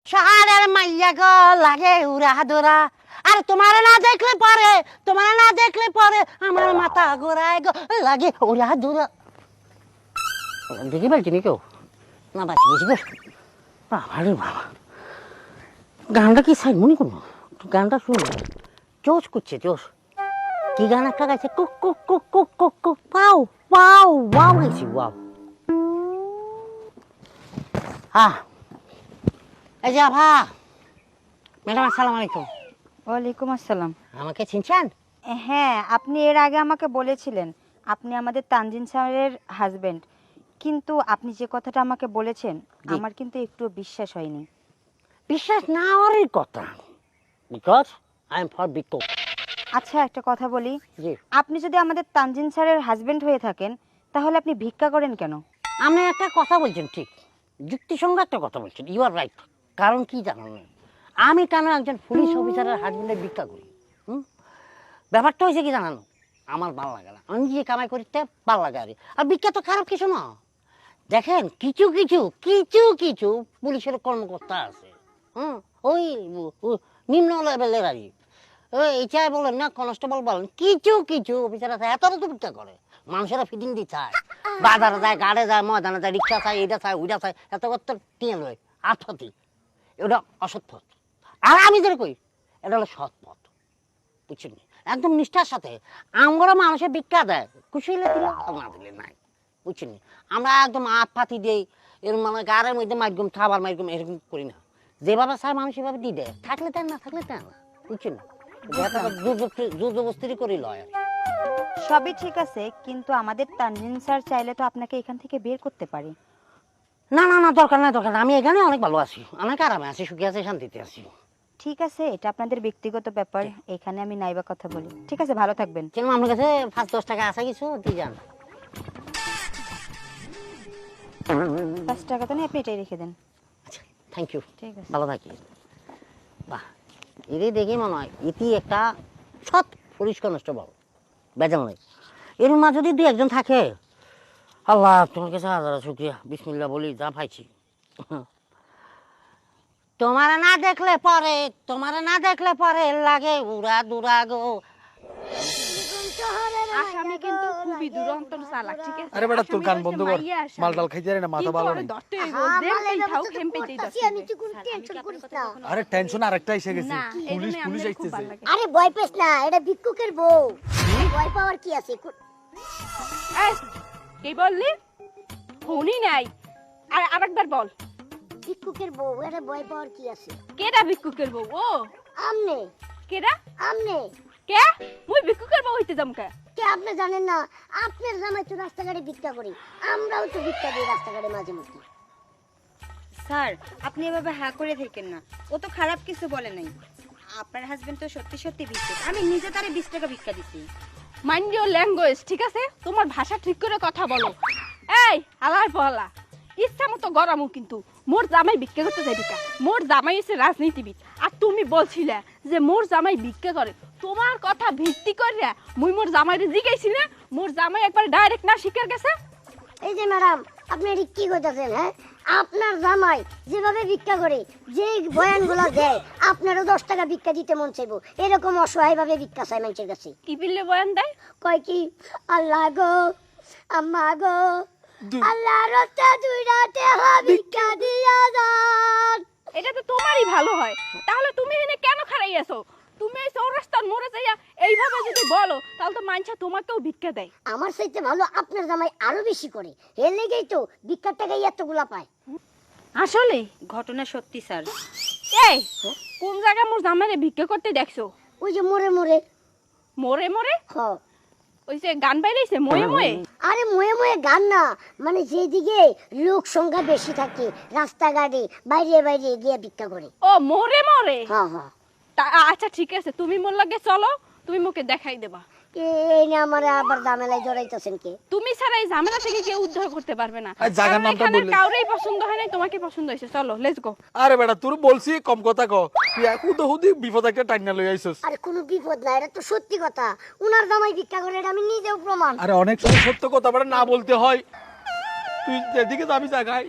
শহরের মাইয়া গো লাগে উড়া দোরা, আর তোমার না দেখলে পরে আমার মাথা ঘোরায় গো লাগে উড়া দোরা। দেখি বলছি নি কেউ না বাঁচি গেছি গো। বাবা রে বাবা, গানটা কি সাইড মনে করবো? গানটা শুনবো, জোশ করছে জোশ। কি গান একটা গাইছে, cook cook cook cook cook cook পাও পাও ওয়াও গেছি ওয়াও। এই যে আভা ম্যাডাম, আসসালামু আলাইকুম। ওয়ালাইকুম আসসালাম। আমাকে চিনছেন? হ্যাঁ, আপনি এর আগে আমাকে বলেছিলেন আপনি আমাদের তানজিন স্যারের হাজবেন্ড, কিন্তু আপনি যে কথাটা আমাকে বলেছেন আমার কিন্তু একটু বিশ্বাস হয়নি। বিশ্বাস না হওয়ারই কথা, বিকজ আই এম ফর বিকো। আচ্ছা, একটা কথা বলি, জি, আপনি যদি আমাদের তানজিন স্যারের হাজবেন্ড হয়ে থাকেন তাহলে আপনি ভিক্ষা করেন কেন? আপনি একটা কথা বলছেন, ঠিক যুক্তিসঙ্গত একটা কথা বলছেন, ইউ আর রাইট। কারণ কি জানেন না, আমি কেন একজন পুলিশ অফিসারের হাজবেন্ডের ভিক্ষা করি? ব্যাপারটা হয়েছে কি জানানো, আমার ভালো লাগে না, আমি নিজে কামাই করতে ভালো লাগে। আর ভিক্ষা তো খারাপ কিছু না। দেখেন, কিছু কিছু কিছু কিছু পুলিশের কর্মকর্তা আছে, ওই নিম্ন লেভেলের আর কি, ওই এইটাই বলেন না, কনস্টেবল বলেন, কিছু কিছু অফিসার আছে এত তো ভিক্ষা করে। মানুষেরা ফিটিং দিয়ে চায়, বাজারে যায়, গাড়ে যায়, ময়দানে যায়, রিক্সা চায়, এটা চায় ওইটা চায়, এত করতে টিয়ে লয় আত্মতি। এটা অসৎ পথ। আর আমি যেটা কই, এটা হলো সৎ পথ, বুঝছেন? একদম নিষ্ঠার সাথে আমরা মানুষের ভিক্ষা দেয়, খুশি হলে দিলে, না দিলে নাই, বুঝছেন? আমরা একদম আত পাতি দিই, এরকম মানে গাড়ির মধ্যে মাধ্যম খাবার মাধ্যম এরকম করি না। যেভাবে চায় মানুষ সেভাবে দিয়ে দেয়, থাকলে দেন না থাকলে দেন না, বুঝছেন? জোর জবস্তি করি লয়। সবই ঠিক আছে, কিন্তু আমাদের তানজিন স্যার চাইলে তো আপনাকে এখান থেকে বের করতে পারি। না না না, দরকার নাই দরকার নাই, আমি এখানে অনেক ভালো আছি, অনেক আরামে আছি, সুখী আছি, শান্তিতে আছি। ঠিক আছে, এটা আপনাদের ব্যক্তিগত ব্যাপার, এখানে আমি নাইবা কথা বলি। ঠিক আছে, ভালো থাকবেন। কেন আমার কাছে 5-10 টাকা আছে, কিছু দিয়ে যান। 5 টাকা তো নেই, আপনি এটাই রেখে দেন। আচ্ছা, থ্যাংক ইউ, ঠিক আছে। ভালো থাকি। বাহ, এরই দেখি মনে হয় এটি একটা সৎ পুলিশ কনস্টেবল, বেজাল নাই। এর মা যদি 2-1 জন থাকে, আল্লাহ তোমার কাছে হাজার শুকরিয়া, বিসমিল্লাহ বলি যা পাইছি। তোমার না দেখলে পরে লাগে উড়া দুরা গো। আসামি কিন্তু খুবই দুরন্তর চালাক, ঠিক আছে? আরে বেটা, তোর কান বন্ধ কর, আসামি। মাল ডাল খাইতে রে না, মাথা ভালো নেই। ধরতে হইব, দেখতেই থাও, খেমপেতেই ধরতে হইব। আমি তুই কোনো টেনশন করিস না। আরে টেনশন আরেকটা এসে গেছে, না, পুলিশ এজন্যই পুলিশ আমাদের খুব আইতেছে। ভালো লাগে। আরে ভয় পেস না, এটা ভিক্ষুকের বউ। ভয় পাওয়ার কি আছে? এই, কি বললি? শুনি নাই, আর আরেকবার বল। ভিক্ষুকের বউ, এটা ভয় পাওয়ার কি আছে? কেডা ভিক্ষুকের বউ? ও আমনে কেডা? আমনে কে? মুই ভিক্ষুকের বউ হইতে যাম কে? কে আপনি জানেন না? আপনার জামাই তো রাস্তাঘাটে ভিক্ষা করি, আমরাও তো ভিক্ষা দিই রাস্তাঘাটে মাঝে মধ্যে। স্যার, আপনি এভাবে হা করে থাকেন না, ও তো খারাপ কিছু বলে নাই। আপনার হাজবেন্ড তো সত্যি সত্যি ভিক্ষুক, আমি নিজে তারে 20 টাকা ভিক্ষা দিছি। মাইন্ড ইওর ল্যাঙ্গুয়েজ, ঠিক আছে? তোমার ভাষা ঠিক করে কথা বলো। এই আলার বলা, ইচ্ছা মতো গরমও, কিন্তু মোর জামাই ভিক্ষা করতে যাইবি কা? মোর জামাই হচ্ছে রাজনীতিবিদ, আর তুমি বলছিলে যে মোর জামাই ভিক্ষা করে। তোমার কথা ভিত্তি করে মুই মোর জামাইরে জিগাইছি না, মোর জামাই একবার ডাইরেক্ট না শিকার গেছে। এই যে ম্যাডাম, আপনি এটা কি করতেছেন? হ্যাঁ, আপনার জামাই যেভাবে ভিক্ষা করে, যে বয়ানগুলো দেয়, আপনারও 10 টাকা ভিক্ষা দিতে মন চাইবো। এরকম অসহায় ভাবে ভিক্ষা চাই মানুষের কাছে। কি বিললে বয়ান দেয়? কয় কি, আল্লাহ গো, আম্মা গো, আল্লাহ রাস্তা 2 রাতে ভিক্ষা দিয়া যান। এটা তো তোমারই ভালো হয়, তাহলে তুমি এখানে কেন খাড়াই আছো? তুমি এই চৌরাস্তার মোড়ে যাইয়া এইভাবে যদি বলো, তাহলে তো মানুষ তোমাকেও ভিক্ষা দেয়। আমার চাইতে ভালো আপনার জামাই আরো বেশি করে, এর লেগেই তো ভিক্ষার টাকাই এতগুলা পায়। আসলে ঘটনা সত্যি স্যার। এই কোন জায়গায় মোর জামাইরে ভিক্ষা করতে দেখছো? ওই যে মোড়ে মোড়ে। মোরে মোরে? হ, ওই যে গান বাইরেছে মোয়ে মোয়ে? আরে মোয়ে মোয়ে গান না, মানে যেদিকে লোক সংখ্যা বেশি থাকে, রাস্তাঘাটে বাইরে বাইরে গিয়ে ভিক্ষা করে। ও মোরে মোরে? হ্যাঁ হ্যাঁ। আচ্ছা ঠিক আছে, তুমি মোর লাগে চলো, তুমি মোকে দেখাই দেবা। এই না, আমার আবার ঝামেলায় জড়াইতেছেন কে? তুমি ছাড়া এই ঝামেলা থেকে কেউ উদ্ধার করতে পারবে না। আর জায়গার কারণ নামটা এখানে বললে। কাউরেই পছন্দ হয় নাই, তোমাকে পছন্দ হয়েছে। চলো লেটস গো। আরে বেটা, তোর বলছি কম কথা ক, তুই হুদি বিপদ একটা টাইনা লই আইছস। আরে কোনো বিপদ না, এটা তো সত্যি কথা। উনার জামাই ভিক্ষা করে, এটা আমি নিজেও প্রমাণ। আরে অনেক সময় সত্য কথা বলে না বলতে হয়, তুই যেদিকে যাবি জায়গায়